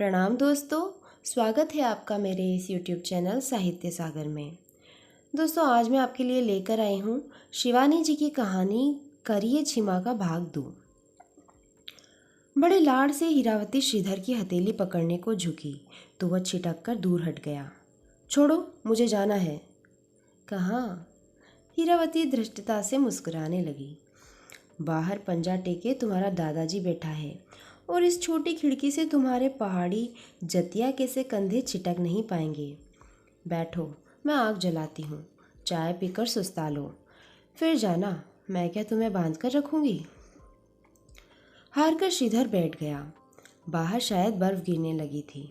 प्रणाम दोस्तों। स्वागत है आपका मेरे इस YouTube चैनल साहित्य सागर में। दोस्तों, आज मैं आपके लिए लेकर आई हूँ शिवानी जी की कहानी करिए छिमा का भाग 2। बड़े लाड़ से हीरावती श्रीधर की हथेली पकड़ने को झुकी तो वह छिटक कर दूर हट गया। छोड़ो, मुझे जाना है। कहाँ? हीरावती धृष्टता से मुस्कुराने लगी। बाहर पंजा टेके तुम्हारा दादाजी बैठा है और इस छोटी खिड़की से तुम्हारे पहाड़ी जतिया के से कंधे छिटक नहीं पाएंगे। बैठो, मैं आग जलाती हूँ, चाय पीकर सुस्ता लो, फिर जाना। मैं क्या तुम्हें बांध कर रखूँगी? हार कर श्रीधर बैठ गया। बाहर शायद बर्फ गिरने लगी थी।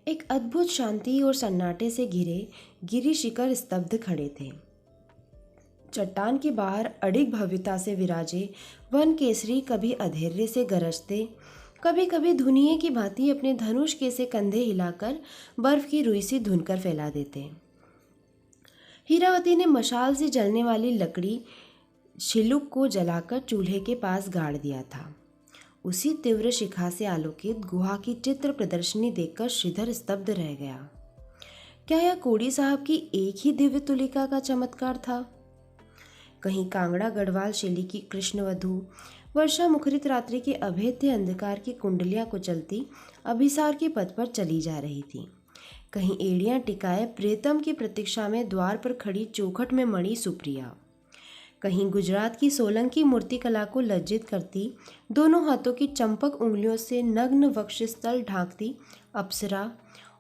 एक अद्भुत शांति और सन्नाटे से घिरे गिरी शिखर स्तब्ध खड़े थे। चट्टान के बाहर अडिग भव्यता से विराजे वन केसरी कभी अधैर्य से गरजते, कभी कभी धुनिये की भांति अपने धनुष के से कंधे हिलाकर बर्फ की रुई सी धुनकर फैला देते। हीरावती ने मशाल से जलने वाली लकड़ी शिलुक को जलाकर चूल्हे के पास गाड़ दिया था। उसी तीव्र शिखा से आलोकित गुहा की चित्र प्रदर्शनी देखकर श्रीधर स्तब्ध रह गया। क्या यह कोड़ी साहब की एक ही दिव्य तुलिका का चमत्कार था? कहीं कांगड़ा गढ़वाल शैली की कृष्णवधू वर्षा मुखरित रात्रि के अभेद्य अंधकार की कुंडलियां कुचलती अभिसार के पथ पर चली जा रही थी। कहीं एड़ियां टिकाए प्रेतम की प्रतीक्षा में द्वार पर खड़ी चौखट में मड़ी सुप्रिया। कहीं गुजरात की सोलंकी मूर्ति कला को लज्जित करती दोनों हाथों की चंपक उंगलियों से नग्न वक्षस्थल ढांकती अप्सरा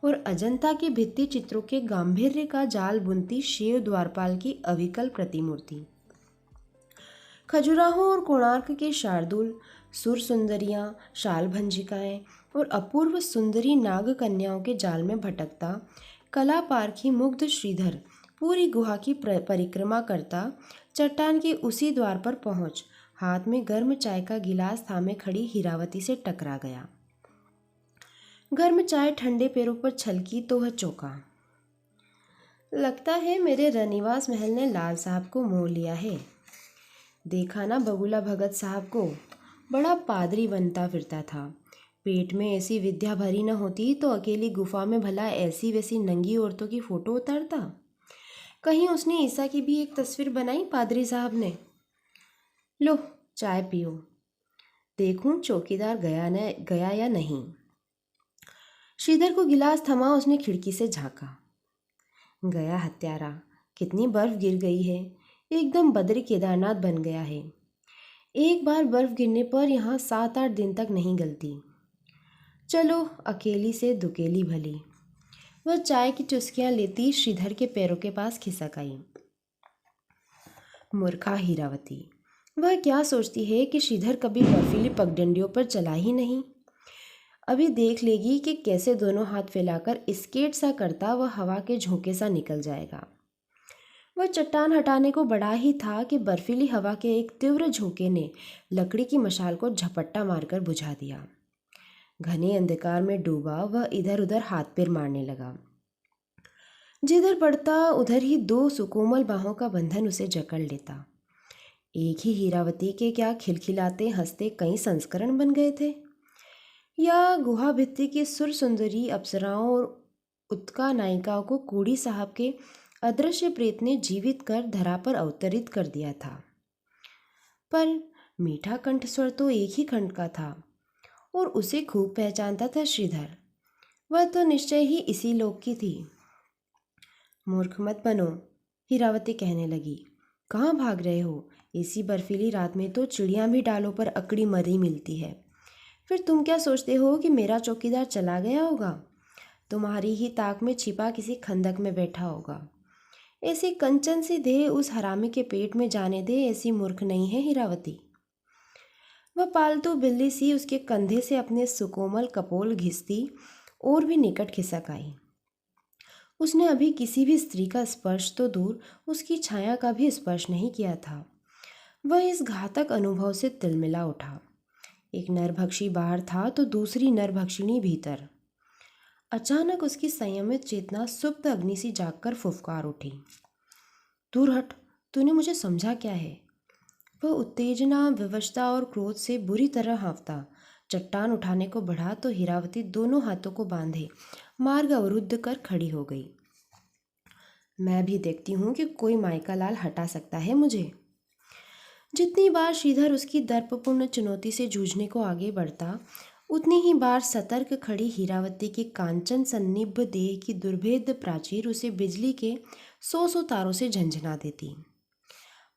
और अजंता के भित्ति चित्रों के गांभीर्य का जाल बुनती शिव द्वारपाल की अविकल प्रतिमूर्ति। खजुराहो और कोणार्क के शार्दुल सुर सुंदरियाँ, शाल भंजिकाएँ और अपूर्व सुंदरी नाग कन्याओं के जाल में भटकता कला पारखी मुग्ध श्रीधर पूरी गुहा की परिक्रमा करता चट्टान के उसी द्वार पर पहुँच हाथ में गर्म चाय का गिलास थामे खड़ी हीरावती से टकरा गया। गर्म चाय ठंडे पैरों पर छलकी तो वह चौंका। लगता है मेरे रनिवास महल ने लाल साहब को मोह लिया है। देखा ना बगुला भगत साहब को, बड़ा पादरी बनता फिरता था। पेट में ऐसी विद्या भरी न होती तो अकेली गुफा में भला ऐसी वैसी नंगी औरतों की फोटो उतारता। कहीं उसने ईसा की भी एक तस्वीर बनाई पादरी साहब ने। लो चाय पियो, देखूं चौकीदार गया या नहीं। श्रीधर को गिलास थमा उसने खिड़की से झांका। गया हत्यारा, कितनी बर्फ गिर गई है, एकदम बद्री केदारनाथ बन गया है। एक बार बर्फ गिरने पर यहाँ 7-8 दिन तक नहीं गलती। चलो अकेली से दुकेली भली। वह चाय की चुस्कियाँ लेती श्रीधर के पैरों के पास खिसक आई। मूर्खा हीरावती, वह क्या सोचती है कि श्रीधर कभी बर्फीली पगडंडियों पर चला ही नहीं। अभी देख लेगी कि कैसे दोनों हाथ फैलाकर स्केट सा करता वह हवा के झोंके सा निकल जाएगा। वह चट्टान हटाने को बढ़ा ही था कि बर्फीली हवा के एक तीव्र झोंके ने लकड़ी की मशाल को झपट्टा मारकर बुझा दिया। घने अंधकार में डूबा वह इधर उधर हाथ पैर मारने लगा। जिधर पड़ता उधर ही 2 सुकोमल बाहों का बंधन उसे जकड़ लेता। एक ही हीरावती के क्या खिलखिलाते हंसते कई संस्करण बन गए थे, या गुहा भित्ति की सुर सुंदरी अप्सराओं और उत्का नायिकाओं को कोड़ी साहब के अदृश्य प्रेत ने जीवित कर धरा पर अवतरित कर दिया था। पर मीठा कंठस्वर तो एक ही खंड का था और उसे खूब पहचानता था श्रीधर। वह तो निश्चय ही इसी लोक की थी। मूर्ख मत बनो, हीरावती कहने लगी। कहाँ भाग रहे हो? ऐसी बर्फीली रात में तो चिड़ियाँ भी डालों पर अकड़ी मरी मिलती है। फिर तुम क्या सोचते हो कि मेरा चौकीदार चला गया होगा? तुम्हारी ही ताक में छिपा किसी खंदक में बैठा होगा। ऐसी कंचन सी देह उस हरामी के पेट में जाने दे, ऐसी मूर्ख नहीं है हीरावती। वह पालतू बिल्ली सी उसके कंधे से अपने सुकोमल कपोल घिसती और भी निकट खिसक आई। उसने अभी किसी भी स्त्री का स्पर्श तो दूर उसकी छाया का भी स्पर्श नहीं किया था। वह इस घातक अनुभव से तिलमिला उठा। एक नरभक्षी बाहर था तो दूसरी नरभक्षिणी भीतर। अचानक उसकी संयमित चेतना सुप्त अग्नि सी जागकर फुफकार उठी। दूर हट, तूने मुझे समझा क्या है? वह उत्तेजना, विवशता और क्रोध से बुरी तरह हाँफता चट्टान उठाने को बढ़ा तो हीरावती दोनों हाथों को बांधे मार्ग अवरुद्ध कर खड़ी हो गई। मैं भी देखती हूँ कि कोई मायका लाल हटा सकता है मुझे। जितनी बार श्रीधर उसकी दर्पपूर्ण चुनौती से जूझने को आगे बढ़ता, उतनी ही बार सतर्क खड़ी हीरावती की कांचन सन्निभ देह की दुर्भेद्य प्राचीर उसे बिजली के सौ सौ तारों से झंझना देती।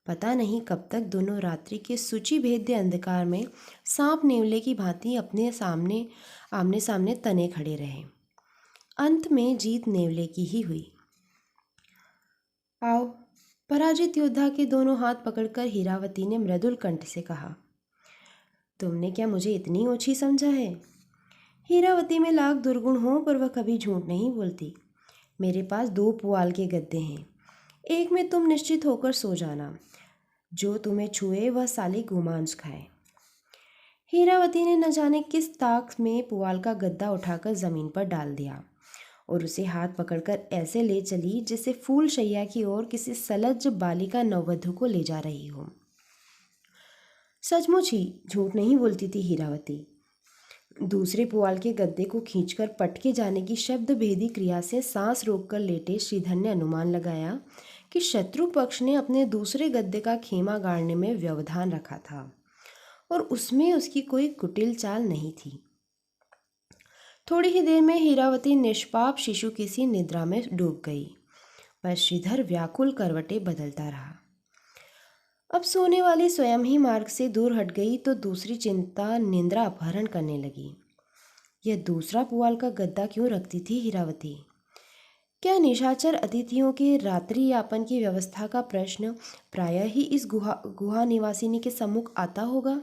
पता नहीं कब तक दोनों रात्रि के सूची भेद्य अंधकार में सांप नेवले की भांति अपने सामने आमने सामने तने खड़े रहे। अंत में जीत नेवले की ही हुई। आओ, पराजित योद्धा के दोनों हाथ पकड़कर हीरावती ने मृदुल कंठ से कहा। तुमने क्या मुझे इतनी ओछी समझा है? हीरावती में लाख दुर्गुण हो पर वह कभी झूठ नहीं बोलती। मेरे पास 2 पुआल के गद्दे हैं, एक में तुम निश्चित होकर सो जाना। जो तुम्हें छुए वह साली गोमांस खाए। हीरावती ने न जाने किस ताक में पुआल का गद्दा उठाकर जमीन पर डाल दिया और उसे हाथ पकड़कर ऐसे ले चली जैसे फूल शैया की ओर किसी सलज्ज बालिका नववधू को ले जा रही हो। सचमुच ही झूठ नहीं बोलती थी हीरावती। दूसरे पुआल के गद्दे को खींचकर पटके जाने की शब्द भेदी क्रिया से सांस रोककर लेटे श्रीधर ने अनुमान लगाया कि शत्रु पक्ष ने अपने दूसरे गद्दे का खेमा गाड़ने में व्यवधान रखा था और उसमें उसकी कोई कुटिल चाल नहीं थी। थोड़ी ही देर में हीरावती निष्पाप शिशु की सी निद्रा में डूब गई, पर श्रीधर व्याकुल करवटें बदलता रहा। अब सोने वाली स्वयं ही मार्ग से दूर हट गई तो दूसरी चिंता निंद्रा अपहरण करने लगी। यह दूसरा पुआल का गद्दा क्यों रखती थी हीरावती? क्या निशाचर अतिथियों के रात्रि यापन की व्यवस्था का प्रश्न प्रायः ही इस गुहा निवासिनी के सम्मुख आता होगा?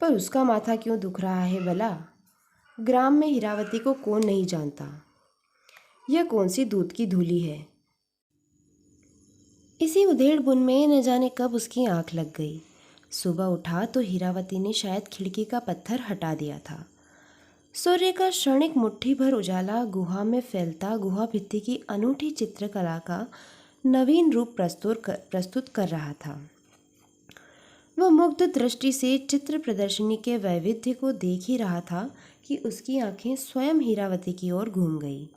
पर उसका माथा क्यों दुख रहा है भला? ग्राम में हीरावती को कौन नहीं जानता? यह कौन सी दूध की धूली है? इसी उधेड़ बुन में न जाने कब उसकी आंख लग गई। सुबह उठा तो हीरावती ने शायद खिड़की का पत्थर हटा दिया था। सूर्य का क्षणिक मुट्ठी भर उजाला गुहा में फैलता गुहा भित्ति की अनूठी चित्रकला का नवीन रूप प्रस्तुत कर रहा था। वह मुग्ध दृष्टि से चित्र प्रदर्शनी के वैविध्य को देख ही रहा था कि उसकी आंखें स्वयं हीरावती की ओर घूम गई।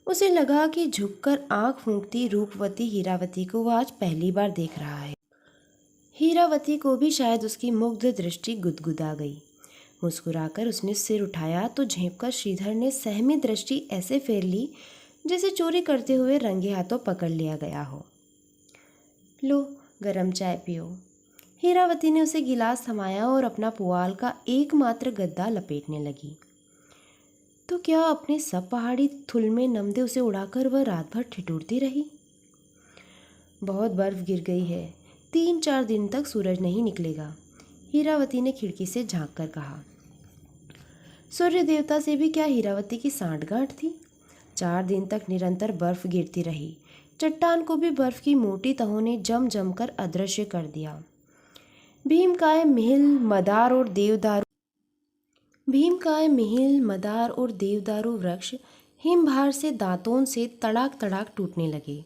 उसे लगा कि झुककर आंख फूंकती रूपवती हीरावती को वह आज पहली बार देख रहा है। हीरावती को भी शायद उसकी मुग्ध दृष्टि गुदगुदा गई। मुस्कुराकर उसने सिर उठाया तो झेंपकर श्रीधर ने सहमी दृष्टि ऐसे फेर ली जैसे चोरी करते हुए रंगे हाथों पकड़ लिया गया हो। लो, गरम चाय पियो। हीरावती ने उसे गिलास थमाया और अपना पुआल का एकमात्र गद्दा लपेटने लगी। तो क्या अपने सब पहाड़ी थुल में नमदे उसे उड़ाकर वह रात भर ठिठुरती रही? बहुत बर्फ गिर गई है, 3-4 दिन तक सूरज नहीं निकलेगा, हीरावती ने खिड़की से झांक कर कहा। सूर्य देवता से भी क्या हीरावती की सांठगांठ थी? 4 दिन तक निरंतर बर्फ गिरती रही। चट्टान को भी बर्फ की मोटी तहों ने जम कर अदृश्य कर दिया। भीमकाय मिहिल मदार और देवदारू वृक्ष हिमभार से दांतों से तड़ाक तड़ाक टूटने लगे।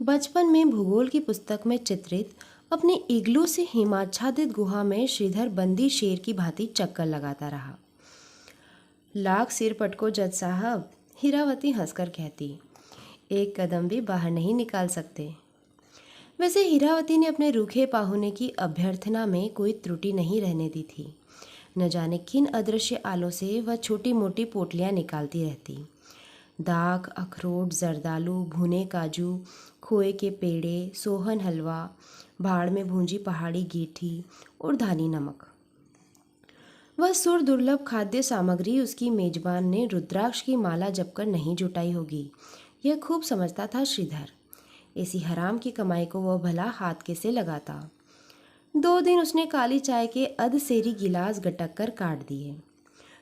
बचपन में भूगोल की पुस्तक में चित्रित अपने इग्लू से हिमाच्छादित गुहा में श्रीधर बंदी शेर की भांति चक्कर लगाता रहा। लाख सिर पटको जज साहब, हीरावती हंसकर कहती, एक कदम भी बाहर नहीं निकाल सकते। वैसे हीरावती ने अपने रूखे पाहुने की अभ्यर्थना में कोई त्रुटि नहीं रहने दी थी। न जाने किन अदृश्य आलों से वह छोटी मोटी पोटलियाँ निकालती रहती। दाख, अखरोट, जर्दालू, भुने काजू, खोए के पेड़े, सोहन हलवा, भाड़ में भूंजी पहाड़ी गीठी और धानी नमक। वह सुर दुर्लभ खाद्य सामग्री उसकी मेजबान ने रुद्राक्ष की माला जपकर नहीं जुटाई होगी, यह खूब समझता था श्रीधर। ऐसी हराम की कमाई को वह भला हाथ कैसे लगाता। 2 दिन उसने काली चाय के अधसेरी गिलास गटक कर काट दिए।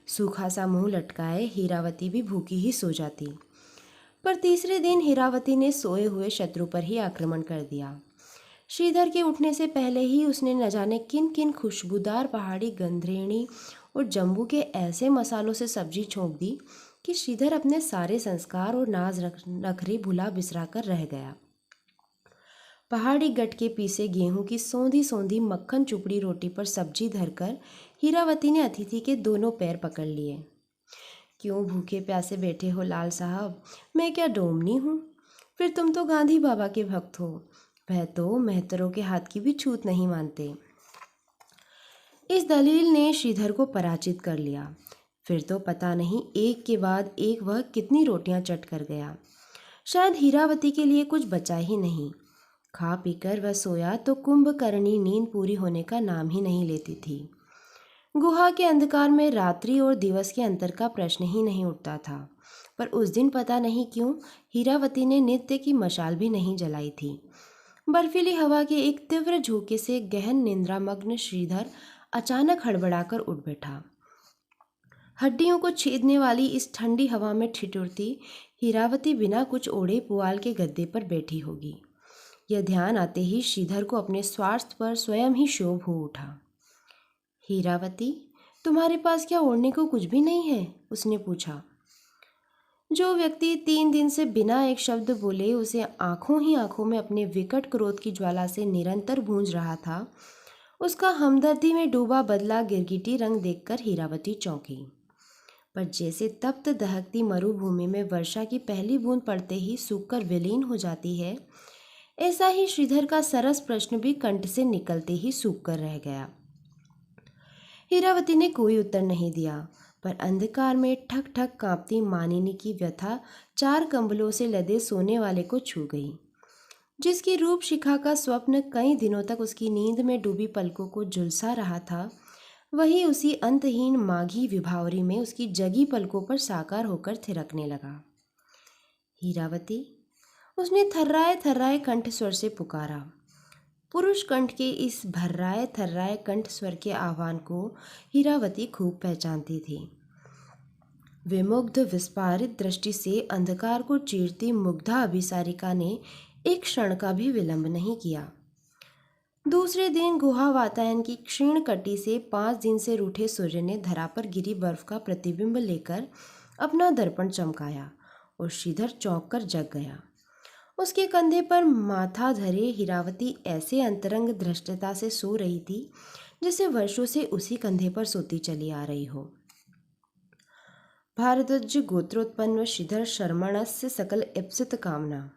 सूखा सा मुंह लटकाए हीरावती भी भूखी ही सो जाती। पर तीसरे दिन हीरावती ने सोए हुए शत्रु पर ही आक्रमण कर दिया। श्रीधर के उठने से पहले ही उसने न जाने किन किन खुशबूदार पहाड़ी गंधरेणी और जम्बू के ऐसे मसालों से सब्जी छोंक दी कि श्रीधर अपने सारे संस्कार और नाज नखरे भुला बिसरा कर रह गया। पहाड़ी गट के पीसे गेहूं की सौंधी सौंधी मक्खन चुपड़ी रोटी पर सब्जी धरकर हीरावती ने अतिथि के दोनों पैर पकड़ लिए। क्यों भूखे प्यासे बैठे हो लाल साहब, मैं क्या डोमनी हूँ? फिर तुम तो गांधी बाबा के भक्त हो, वह तो मेहतरों के हाथ की भी छूत नहीं मानते। इस दलील ने श्रीधर को पराजित कर लिया। फिर तो पता नहीं एक के बाद एक वह कितनी रोटियां चट कर गया। शायद हीरावती के लिए कुछ बचा ही नहीं। खा पीकर वह सोया तो कुंभकर्णी नींद पूरी होने का नाम ही नहीं लेती थी। गुहा के अंधकार में रात्रि और दिवस के अंतर का प्रश्न ही नहीं उठता था। पर उस दिन पता नहीं क्यों हीरावती ने नित्य की मशाल भी नहीं जलाई थी। बर्फीली हवा के एक तीव्र झोंके से गहन निंद्रामग्न श्रीधर अचानक हड़बड़ाकर उठ बैठा। हड्डियों को छेदने वाली इस ठंडी हवा में ठिठुरती हीरावती बिना कुछ ओढ़े पुआल के गद्दे पर बैठी होगी, यह ध्यान आते ही श्रीधर को अपने स्वास्थ्य पर स्वयं ही क्षोभ हो उठा। हीरावती, तुम्हारे पास क्या ओढ़ने को कुछ भी नहीं है? उसने पूछा। जो व्यक्ति 3 दिन से बिना एक शब्द बोले उसे आंखों ही आंखों में अपने विकट क्रोध की ज्वाला से निरंतर भूंज रहा था, उसका हमदर्दी में डूबा बदला गिरगिटी रंग देखकर हीरावती चौंकी। पर जैसे तप्त दहकती मरुभूमि में वर्षा की पहली बूंद पड़ते ही सूखकर विलीन हो जाती है, ऐसा ही श्रीधर का सरस प्रश्न भी कंठ से निकलते ही सूख कर रह गया। हीरावती ने कोई उत्तर नहीं दिया, पर अंधकार में ठक ठक कांपती मानिनी की व्यथा 4 कंबलों से लदे सोने वाले को छू गई। जिसकी रूप शिखा का स्वप्न कई दिनों तक उसकी नींद में डूबी पलकों को झुलसा रहा था, वही उसी अंतहीन माघी विभावरी में उसकी जगी पलकों पर साकार होकर थिरकने लगा। हीरावती, उसने थर्राए थर्राए कंठ स्वर से पुकारा। पुरुष कंठ के इस भर्राए थर्राए कंठ स्वर के आह्वान को हीरावती खूब पहचानती थी। विमुग्ध विस्फारित दृष्टि से अंधकार को चीरती मुग्धा अभिसारिका ने एक क्षण का भी विलंब नहीं किया। दूसरे दिन गुहा वातायन की क्षीण कटी से 5 दिन से रूठे सूर्य ने धरा पर गिरी बर्फ का प्रतिबिंब लेकर अपना दर्पण चमकाया और श्रीधर चौंक कर जग गया। उसके कंधे पर माथा धरे हीरावती ऐसे अंतरंग धृष्टता से सो रही थी जैसे वर्षों से उसी कंधे पर सोती चली आ रही हो। भारद्वाज गोत्रोत्पन्न श्रीधर शर्मणस्य सकल इप्सित कामना।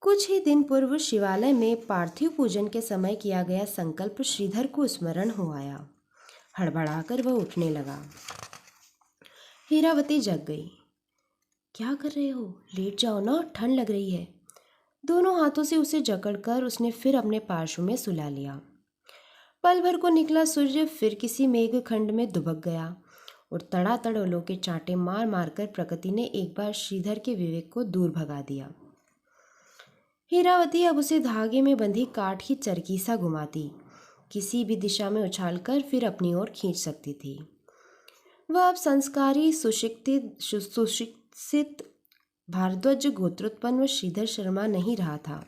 कुछ ही दिन पूर्व शिवालय में पार्थिव पूजन के समय किया गया संकल्प श्रीधर को स्मरण हो आया। हड़बड़ाकर वह उठने लगा। हीरावती जग गई। क्या कर रहे हो? लेट जाओ ना, ठंड लग रही है। दोनों हाथों से उसे जकड़कर उसने फिर अपने पार्श्व में सुला लिया। पल भर को निकला सूर्य फिर किसी मेघ खंड में दुबक गया और तड़ातड़ ओलों के चांटे मार मारकर प्रकृति ने एक बार श्रीधर के विवेक को दूर भगा दिया। हीरावती अब उसे धागे में बंधी काठ की चरखी सा घुमाती, किसी भी दिशा में उछालकर फिर अपनी ओर खींच सकती थी। वह अब संस्कारी सुशिक्षित भारद्वाज गोत्रोत्पन्न श्रीधर शर्मा नहीं रहा था।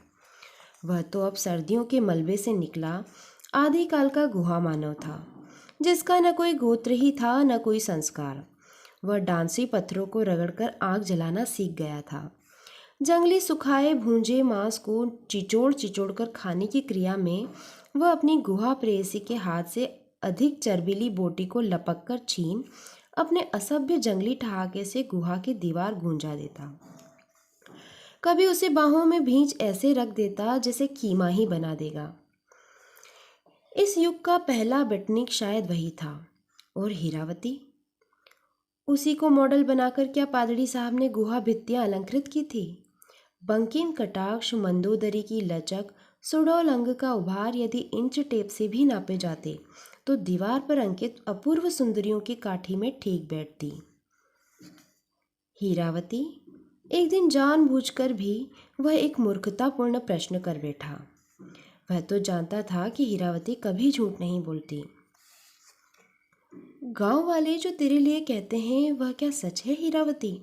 वह तो अब सर्दियों के मलबे से निकला आदिकाल का गुहा मानव था, जिसका न कोई गोत्र ही था न कोई संस्कार। वह डांसी पत्थरों को रगड़कर आग जलाना सीख गया था। जंगली सुखाए भूंजे मांस को चिचोड़ कर खाने की क्रिया में वह अपनी गुहा प्रेयसी के हाथ से अधिक चर्बीली बोटी को लपक कर छीन अपने असभ्य जंगली ठहाके से गुहा की दीवार गूंजा देता। कभी उसे बाहों में भींच ऐसे रख देता जैसे कीमा ही बना देगा। इस युग का पहला बटनिक शायद वही था। और हीरावती, उसी को मॉडल बनाकर क्या पादरी साहब ने गुहा भित्तियां अलंकृत की थी? बंकिम कटाक्ष, मंदोदरी की लचक, सुडौल अंग का उभार यदि इंच टेप से भी नापे जाते तो दीवार पर अंकित अपूर्व सुंदरियों की काठी में ठीक बैठती। हीरावती, एक दिन जानबूझकर भी वह एक मूर्खतापूर्ण प्रश्न कर बैठा। वह तो जानता था कि हीरावती कभी झूठ नहीं बोलती। गांव वाले जो तेरे लिए कहते हैं वह क्या सच है हीरावती?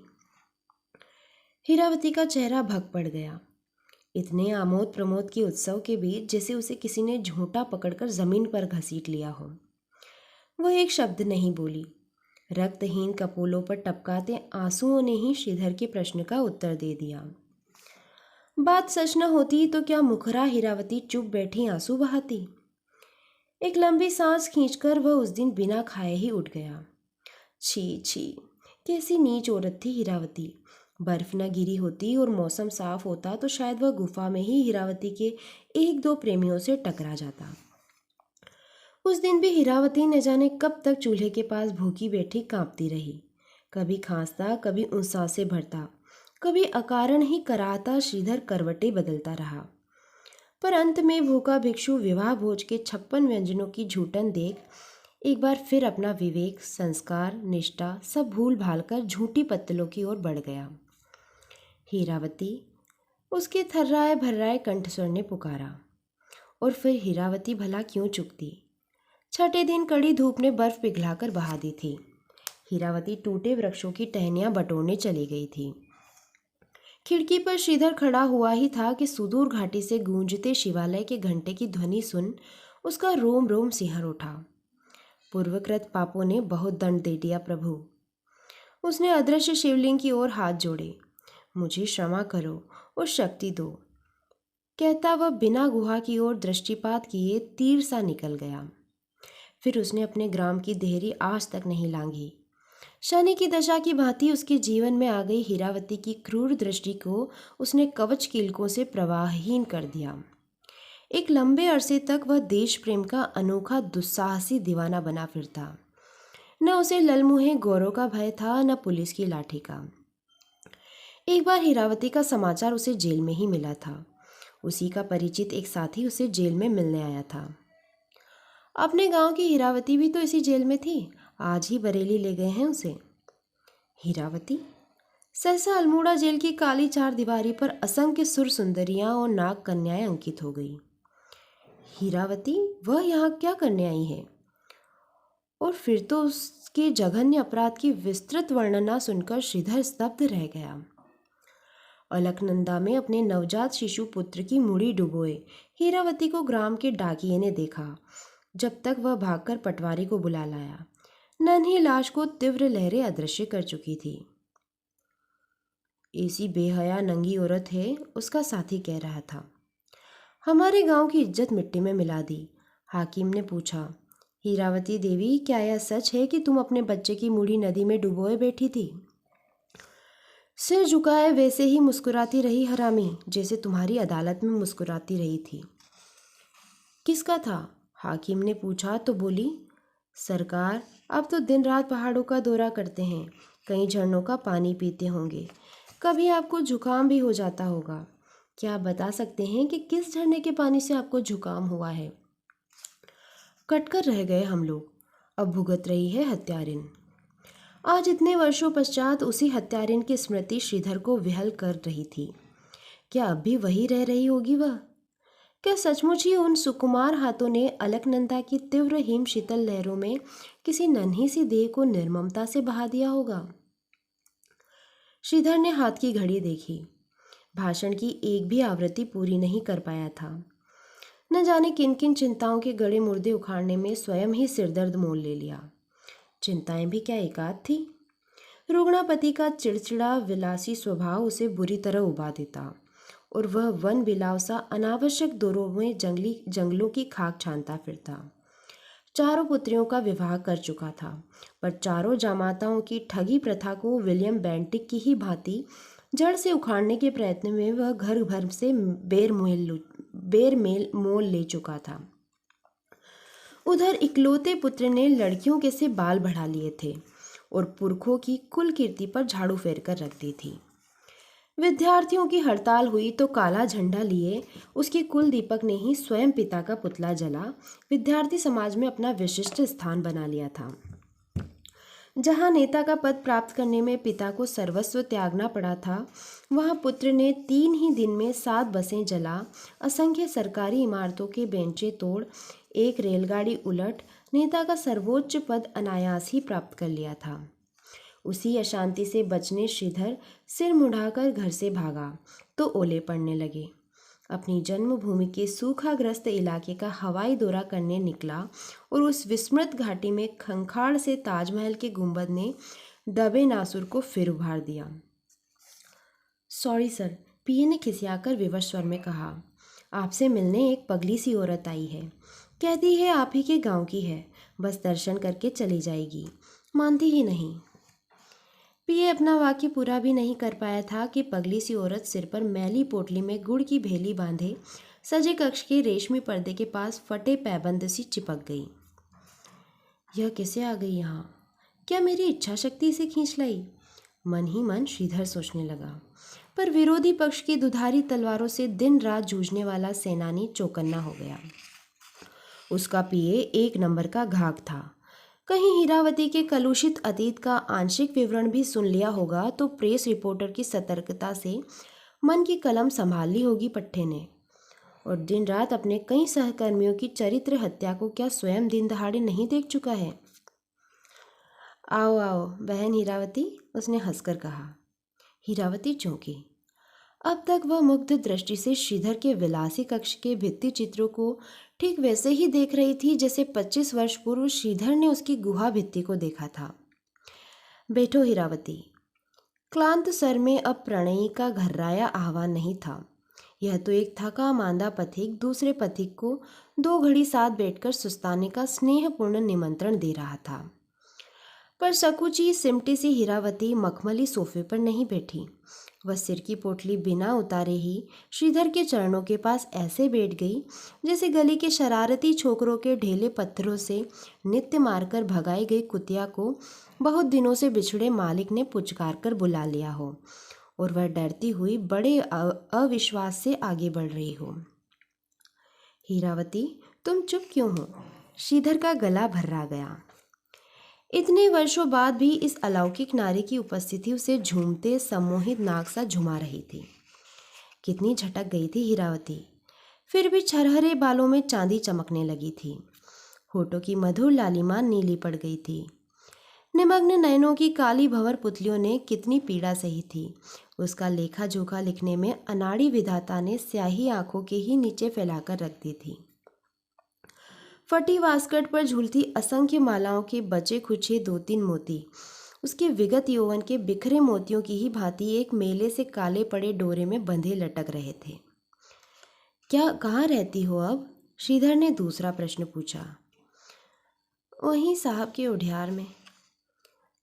हीरावती का चेहरा भग पड़ गया। इतने आमोद प्रमोद के उत्सव के बीच जैसे उसे किसी ने झूठा पकड़कर जमीन पर घसीट लिया हो। वह एक शब्द नहीं बोली। रक्तहीन कपोलों पर टपकाते आंसुओं ने ही श्रीधर के प्रश्न का उत्तर दे दिया। बात सच न होती तो क्या मुखरा हीरावती चुप बैठी आंसू बहाती। एक लंबी सांस खींचकर वह उस दिन बिना खाए ही उठ गया। छी छी, कैसी नीच औरत थी हीरावती। बर्फ न गिरी होती और मौसम साफ होता तो शायद वह गुफा में ही हीरावती के एक दो प्रेमियों से टकरा जाता। उस दिन भी हीरावती न जाने कब तक चूल्हे के पास भूखी बैठी कांपती रही। कभी खांसता, कभी ऊंसा से भरता, कभी अकारण ही कराहता श्रीधर करवटें बदलता रहा। पर अंत में भूखा भिक्षु विवाह भोज के 56 व्यंजनों की झूठन देख एक बार फिर अपना विवेक, संस्कार, निष्ठा सब भूल भाल कर झूठी पत्तलों की ओर बढ़ गया। हीरावती, उसके थर्राए भर्राए कंठस्वर ने पुकारा। और फिर हीरावती भला क्यों चुकती। छठे दिन कड़ी धूप ने बर्फ पिघलाकर बहा दी थी। हीरावती टूटे वृक्षों की टहनियां बटोरने चली गई थी। खिड़की पर श्रीधर खड़ा हुआ ही था कि सुदूर घाटी से गूंजते शिवालय के घंटे की ध्वनि सुन उसका रोम रोम सिहर उठा। पूर्वकृत पापों ने बहुत दंड दे दिया प्रभु। उसने अदृश्य शिवलिंग की ओर हाथ जोड़े। मुझे क्षमा करो और शक्ति दो, कहता वह बिना गुहा की ओर दृष्टिपात किए तीर सा निकल गया। फिर उसने अपने ग्राम की देहरी आज तक नहीं लांघी। शनि की दशा की भांति उसके जीवन में आ गई हीरावती की क्रूर दृष्टि को उसने कवच कीलकों से प्रवाहहीन कर दिया। एक लंबे अरसे तक वह देश प्रेम का अनोखा दुस्साहसी दीवाना बना फिरता। न उसे ललमुहे गौरों का भय था, न पुलिस की लाठी का। एक बार हीरावती का समाचार उसे जेल में ही मिला था। उसी का परिचित एक साथी उसे जेल में मिलने आया था। अपने गांव की हीरावती भी तो इसी जेल में थी, आज ही बरेली ले गए हैं उसे। हीरावती? सहसा अल्मोड़ा जेल की काली चार दीवारी पर असंख्य सुर सुंदरियां और नाग कन्याएं अंकित हो गई। हीरावती वह यहाँ क्या करने आई है? और फिर तो उसके जघन्य अपराध की विस्तृत वर्णना सुनकर श्रीधर स्तब्ध रह गया। अलकनंदा में अपने नवजात शिशु पुत्र की मुड़ी डुबोए हीरावती को ग्राम के डाकिये ने देखा। जब तक वह भागकर पटवारी को बुला लाया, नन्ही लाश को तीव्र लहरें अदृश्य कर चुकी थी। ऐसी बेहया नंगी औरत है, उसका साथी कह रहा था। हमारे गांव की इज्जत मिट्टी में मिला दी। हाकिम ने पूछा, हीरावती देवी, क्या यह सच है कि तुम अपने बच्चे की मुड़ी नदी में डुबोए बैठी थी? सिर झुकाए वैसे ही मुस्कुराती रही हरामी, जैसे तुम्हारी अदालत में मुस्कुराती रही थी। किसका था? हाकिम ने पूछा तो बोली, सरकार, अब तो दिन रात पहाड़ों का दौरा करते हैं, कई झरनों का पानी पीते होंगे, कभी आपको जुकाम भी हो जाता होगा। क्या आप बता सकते हैं कि किस झरने के पानी से आपको जुकाम हुआ है? कटकर रह गए हम लोग, अब भुगत रही है हत्यारिन। आज इतने वर्षों पश्चात उसी हत्यारिन की स्मृति श्रीधर को विहल कर रही थी। क्या अब भी वही रह रही होगी वह? क्या सचमुच ही उन सुकुमार हाथों ने अलकनंदा की तीव्र हिम शीतल लहरों में किसी नन्ही सी देह को निर्ममता से बहा दिया होगा? श्रीधर ने हाथ की घड़ी देखी। भाषण की एक भी आवृत्ति पूरी नहीं कर पाया था। न जाने किन किन चिंताओं के गड़े मुर्दे उखाड़ने में स्वयं ही सिरदर्द मोल ले लिया। चिंताएं भी क्या एकाध थी। रुग्णापति का चिड़चिड़ा विलासी स्वभाव उसे बुरी तरह उबा देता और वह वन बिलाव सा अनावश्यक दौरों में जंगलों की खाक छानता फिरता। चारों पुत्रियों का विवाह कर चुका था, पर चारों जामाताओं की ठगी प्रथा को विलियम बेंटिक की ही भांति जड़ से उखाड़ने के प्रयत्न में वह घर भर से बेर मोल ले चुका था। उधर इकलौते पुत्र ने लड़कियों के से बाल बढ़ा लिए थे और पुरखों की कुल कीर्ति पर झाड़ू फेर कर रख दी थी। विद्यार्थियों की हड़ताल हुई तो काला झंडा लिए उसके कुल दीपक ने ही स्वयं पिता का पुतला जला विद्यार्थी समाज में अपना विशिष्ट स्थान बना लिया था। जहां नेता का पद प्राप्त करने में पिता को सर्वस्व त्यागना पड़ा था, वहां पुत्र ने 3 ही दिन में 7 बसें जला, असंख्य सरकारी इमारतों के बेंचे तोड़, एक रेलगाड़ी उलट नेता का सर्वोच्च पद अनायास ही प्राप्त कर लिया था। उसी अशांति से बचने श्रीधर सिर मुड़ाकर घर से भागा तो ओले पड़ने लगे। अपनी जन्मभूमि के सूखाग्रस्त इलाके का हवाई दौरा करने निकला और उस विस्मृत घाटी में खंखाड़ से ताजमहल के गुंबद ने दबे नासुर को फिर उभार दिया। सॉरी सर, पिए ने खिसियाकर विवश स्वर में कहा। आपसे मिलने एक पगली सी औरत आई है। कहती है आप ही के गांव की है, बस दर्शन करके चली जाएगी। मानती ही नहीं। पिए अपना वाक्य पूरा भी नहीं कर पाया था कि पगली सी औरत सिर पर मैली पोटली में गुड़ की भेली बांधे सजे कक्ष के रेशमी पर्दे के पास फटे पैबंद सी चिपक गई। यह कैसे आ गई यहाँ? क्या मेरी इच्छा शक्ति इसे खींच लाई? मन ही मन श्रीधर सोचने लगा। पर विरोधी पक्ष की दुधारी तलवारों से दिन रात जूझने वाला सेनानी चौकन्ना हो गया। उसका पिए एक नंबर का घाघ था। कहीं हीरावती के कलुषित अतीत का आंशिक विवरण भी सुन लिया होगा तो प्रेस रिपोर्टर की सतर्कता से मन की कलम संभाल ली होगी पट्टे ने। और दिन रात अपने कई सहकर्मियों की चरित्र हत्या को क्या स्वयं दिन दहाड़े नहीं देख चुका है? आओ आओ बहन हीरावती, उसने हंसकर कहा। हीरावती चौंकी। अब तक वह मुग्ध दृष्टि से श्रीधर के विलासी कक्ष के भित्ति चित्रों को ठीक वैसे ही देख रही थी जैसे 25 वर्ष पूर्व श्रीधर ने उसकी गुहा भित्ति को देखा था। बैठो हीरावती। क्लांत स्वर में अब प्रणयी का घर्राया आह्वान नहीं था। यह तो एक थका मांदा पथिक दूसरे पथिक को 2 घड़ी साथ बैठकर सुस्ताने का स्नेहपूर्ण निमंत्रण दे रहा था। पर सकुची सिमटी सी हीरावती मखमली सोफे पर नहीं बैठी। वह सिर की पोटली बिना उतारे ही श्रीधर के चरणों के पास ऐसे बैठ गई जैसे गली के शरारती छोकरों के ढेले पत्थरों से नित्य मारकर भगाई गई कुतिया को बहुत दिनों से बिछड़े मालिक ने पुचकार कर बुला लिया हो और वह डरती हुई बड़े अविश्वास से आगे बढ़ रही हो। हीरावती, तुम चुप क्यों हो? श्रीधर का गला भर्रा गया। इतने वर्षों बाद भी इस अलौकिक नारी की उपस्थिति उसे झूमते सम्मोहित नाक सा झुमा रही थी। कितनी झटक गई थी हीरावती। फिर भी छरहरे बालों में चांदी चमकने लगी थी। होठों की मधुर लालिमा नीली पड़ गई थी। निमग्न नयनों की काली भंवर पुतलियों ने कितनी पीड़ा सही थी। उसका लेखा जोखा लिखने में अनाड़ी विधाता ने स्याही आंखों के ही नीचे फैलाकर रख दी थी। फटी वास्कट पर झूलती असंख्य मालाओं के बचे खुचे 2-3 मोती उसके विगत यौवन के बिखरे मोतियों की ही भांति एक मेले से काले पड़े डोरे में बंधे लटक रहे थे। क्या कहाँ रहती हो अब? श्रीधर ने दूसरा प्रश्न पूछा। वहीं साहब के उढियार में।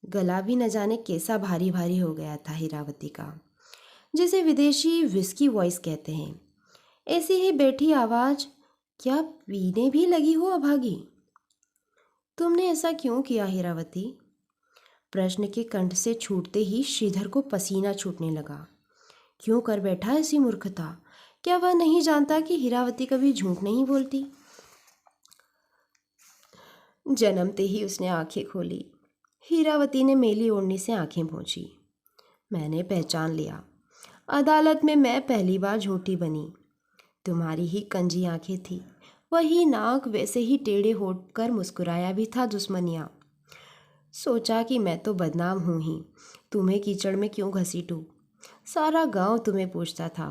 गला भी न जाने कैसा भारी भारी हो गया था हीरावती का, जिसे विदेशी विस्की वॉइस कहते हैं। ऐसी ही बैठी आवाज, क्या पीने भी लगी हो अभागी? तुमने ऐसा क्यों किया हीरावती? प्रश्न के कंठ से छूटते ही श्रीधर को पसीना छूटने लगा। क्यों कर बैठा ऐसी मूर्खता? क्या वह नहीं जानता कि हीरावती कभी झूठ नहीं बोलती? जन्मते ही उसने आंखें खोली। हीरावती ने मेली ओढ़नी से आंखें पोंछी। मैंने पहचान लिया। अदालत में मैं पहली बार झूठी बनी। तुम्हारी ही कंजी आंखें थी, वही नाक, वैसे ही टेढ़े होठ कर मुस्कुराया भी था दुश्मनिया। सोचा कि मैं तो बदनाम हूँ ही, तुम्हें कीचड़ में क्यों घसीटूं। सारा गांव तुम्हें पूछता था।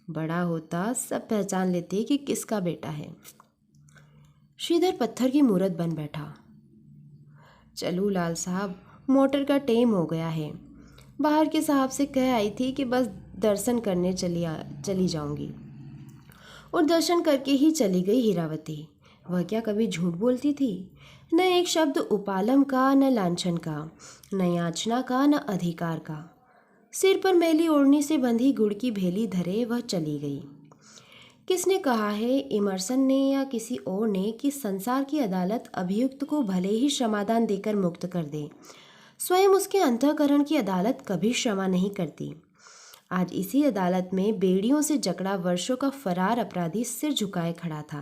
बड़ा होता सब पहचान लेते कि किसका बेटा है। श्रीधर पत्थर की मूरत बन बैठा। चलू लाल साहब, मोटर का टेम हो गया है। बाहर के साहब से कह आई थी कि बस दर्शन करने चली जाऊंगी। और दर्शन करके ही चली गई हीरावती। वह क्या कभी झूठ बोलती थी? न एक शब्द उपालम का, न लांछन का, न याचना का, न अधिकार का। सिर पर मैली ओढ़नी से बंधी गुड़ की भेली धरे वह चली गई। किसने कहा है, इमर्सन ने या किसी और ने, कि संसार की अदालत अभियुक्त को भले ही क्षमादान देकर मुक्त कर दे, स्वयं उसके अंतःकरण की अदालत कभी क्षमा नहीं करती। आज इसी अदालत में बेड़ियों से जकड़ा वर्षों का फरार अपराधी सिर झुकाए खड़ा था।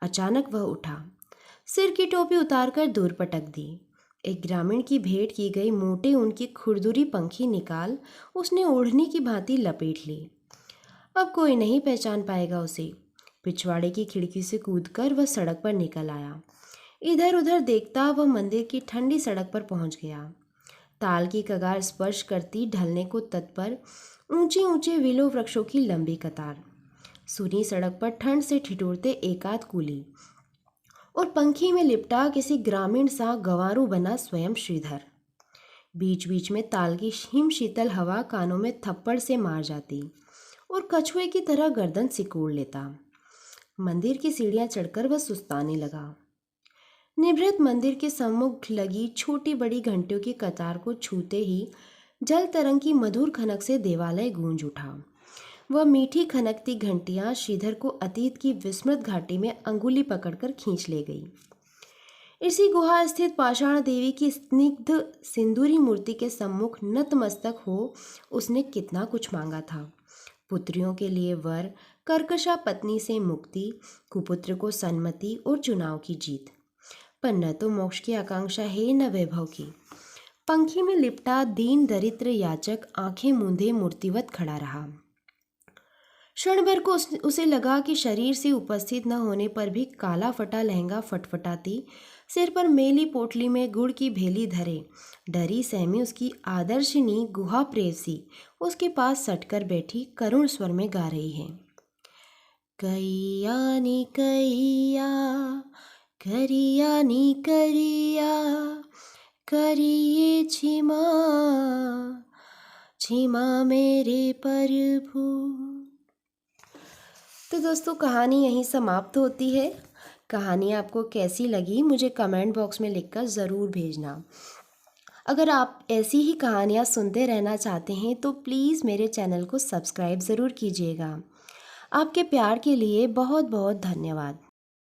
अचानक वह उठा, सिर की टोपी उतारकर दूर पटक दी। एक ग्रामीण की भेंट की गई मोटे ऊन की खुरदुरी पंखी निकाल उसने ओढ़नी की भांति लपेट ली। अब कोई नहीं पहचान पाएगा उसे। पिछवाड़े की खिड़की से कूदकर वह सड़क पर निकल आया। इधर उधर देखता वह मंदिर की ठंडी सड़क पर पहुंच गया। ताल की कगार स्पर्श करती ढलने को तत्पर ऊंचे ऊंचे विलो वृक्षों की लंबी कतार, सूनी सड़क पर ठंड से ठिठुरते एकाध कूली, और पंखी में लिपटा किसी ग्रामीण सा गंवारू बना स्वयं श्रीधर। बीच बीच में ताल की हिम शीतल हवा कानों में थप्पड़ से मार जाती। और कछुए की तरह गर्दन सिकोड़ लेता। मंदिर की सीढ़ियां चढ़कर वह सुस्ताने लगा। निभृत मंदिर के सम्मुख लगी छोटी बड़ी घंटियों की कतार को छूते ही जल तरंग की मधुर खनक से देवालय गूंज उठा। वह मीठी खनकती घंटियां श्रीधर को अतीत की विस्मृत घाटी में अंगुली पकड़कर खींच ले गई। इसी गुहा स्थित पाषाण देवी की स्निग्ध सिंदूरी मूर्ति के सम्मुख नतमस्तक हो उसने कितना कुछ मांगा था। पुत्रियों के लिए वर, कर्कशा पत्नी से मुक्ति, कुपुत्र को सन्मति और चुनाव की जीत। पर न तो मोक्ष की आकांक्षा है न वैभव की। पंखी में लिपटा दीन दरिद्र याचक आंखें मूंधे मूर्तिवत खड़ा रहा। क्षण भर को उसे लगा कि शरीर से उपस्थित न होने पर भी काला फटा लहंगा फटफटाती, सिर पर मेली पोटली में गुड़ की भेली धरे डरी सहमी उसकी आदर्शिनी गुहा प्रेयसी उसके पास सटकर बैठी करुण स्वर में गा रही है। कैया नी कैया, करिया नी करिया, करिए छिमा, छिमा मेरे प्रभु। तो दोस्तों कहानी यहीं समाप्त होती है। कहानी आपको कैसी लगी मुझे कमेंट बॉक्स में लिखकर ज़रूर भेजना। अगर आप ऐसी ही कहानियाँ सुनते रहना चाहते हैं तो प्लीज़ मेरे चैनल को सब्सक्राइब ज़रूर कीजिएगा। आपके प्यार के लिए बहुत बहुत धन्यवाद।